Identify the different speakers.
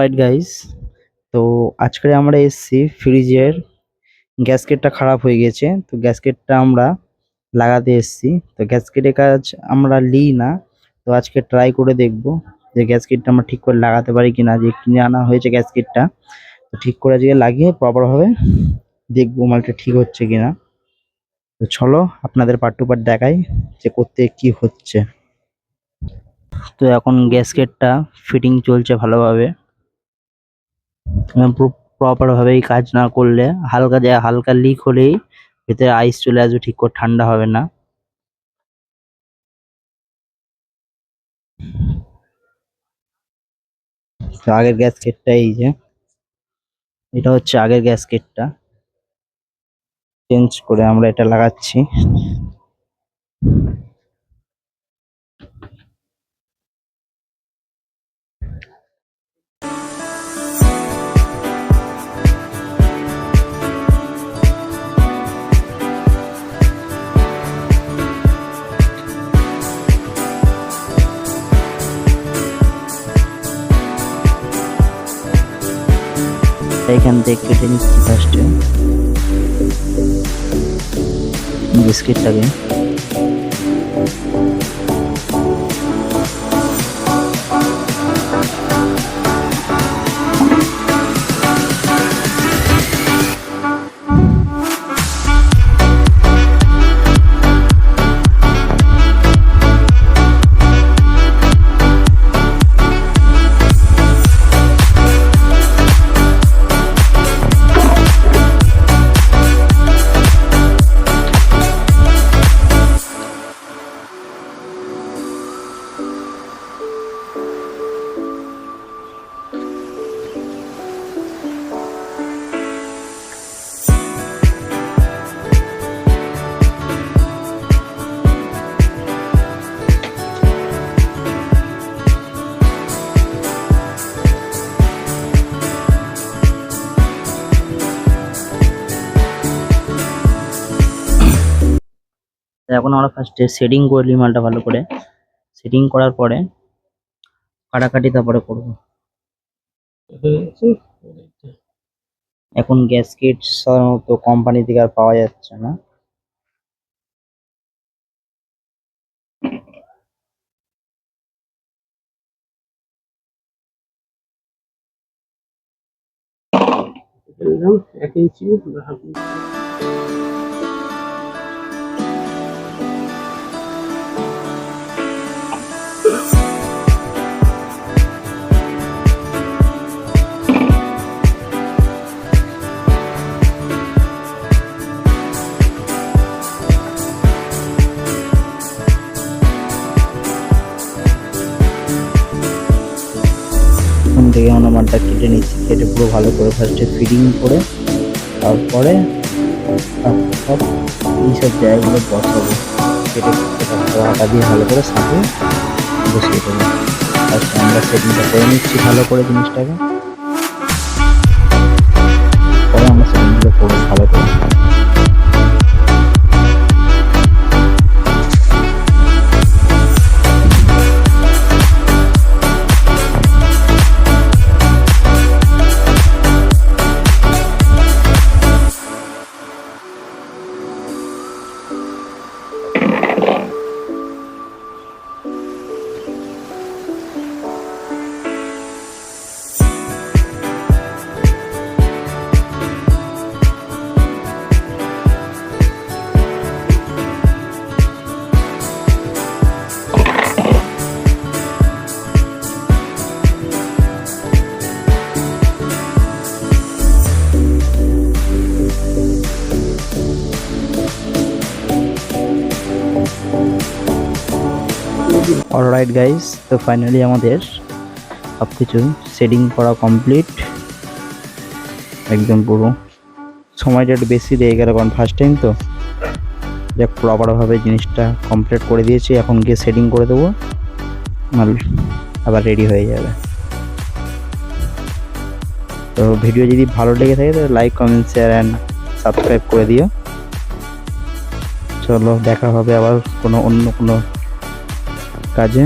Speaker 1: Alright guys, তো আজকে আমরা এসেছি ফ্রিজের গ্যাসকেটটা খারাপ হয়ে গেছে। তো গ্যাসকেটটা আমরা লাগাতে এসেছি। তো গ্যাসকেটের কাজ আমরা নিই না, তো আজকে ট্রাই করে দেখব যে গ্যাসকেটটা আমরা ঠিক করে লাগাতে পারি কিনা। যে কিনে আনা হয়েছে গ্যাসকেটটা, তো ঠিক করে আজকে লাগিয়ে প্রপারভাবে দেখবো মালটা ঠিক হচ্ছে কিনা। তো চলো আপনাদের পার্ট টু পার্ট দেখাই যে করতে কি হচ্ছে। তো এখন গ্যাসকেটটা ফিটিং চলছে ভালোভাবে। প্রপার ভাবেই কাজ না করলে হালকা লিক হলেই ভেতরে আইস চলে আসবে, ঠিক করে ঠান্ডা হবে না। তো আগের গ্যাসকেটটা এই যে, এটা হচ্ছে আগের গ্যাসকেটটা, চেঞ্জ করে আমরা এটা লাগাচ্ছি। এখান থেকে কেটে নিচ্ছি ফার্স্টে বিস্কিটটাকে। এখন আমরা ফার্স্টে সেটিং করে নিই মালটা ভালো করে। সেটিং করার পরে কাটাকাটি তারপরে করবো। এখন গ্যাসকেট সাধারণত কোম্পানি থেকে আর পাওয়া যাচ্ছে না।
Speaker 2: এক ইঞ্চি
Speaker 1: এখান থেকে আমরা মালটা কেটে নিচ্ছি। কেটে পুরো ভালো করে ফার্স্টে ফিটিং করে তারপরে সব এইসব জায়গাগুলো বসাবো। কেটে আটা দিয়ে ভালো করে সাথে বসিয়ে দেবো। আচ্ছা, আমরা সেটিংটা করে নিচ্ছি ভালো করে জিনিসটাকে, পরে আমরা সেটিংগুলো করবো ভালো করে। অলরাইট গাইস, তো ফাইনালি আমাদের সবকিছু সেটিং করা কমপ্লিট। একদম পুরো সময়টা একটু বেশি লেগে গেল, কারণ ফার্স্ট টাইম তো। যাক, প্রপারভাবে জিনিসটা কমপ্লিট করে দিয়েছি। এখন গিয়ে সেটিং করে দেবো, মাল আবার রেডি হয়ে যাবে। তো ভিডিও যদি ভালো লেগে থাকে তাহলে like, comment, share and subscribe করে দিও। চলো দেখা হবে আবার অন্য কোনো কাজে।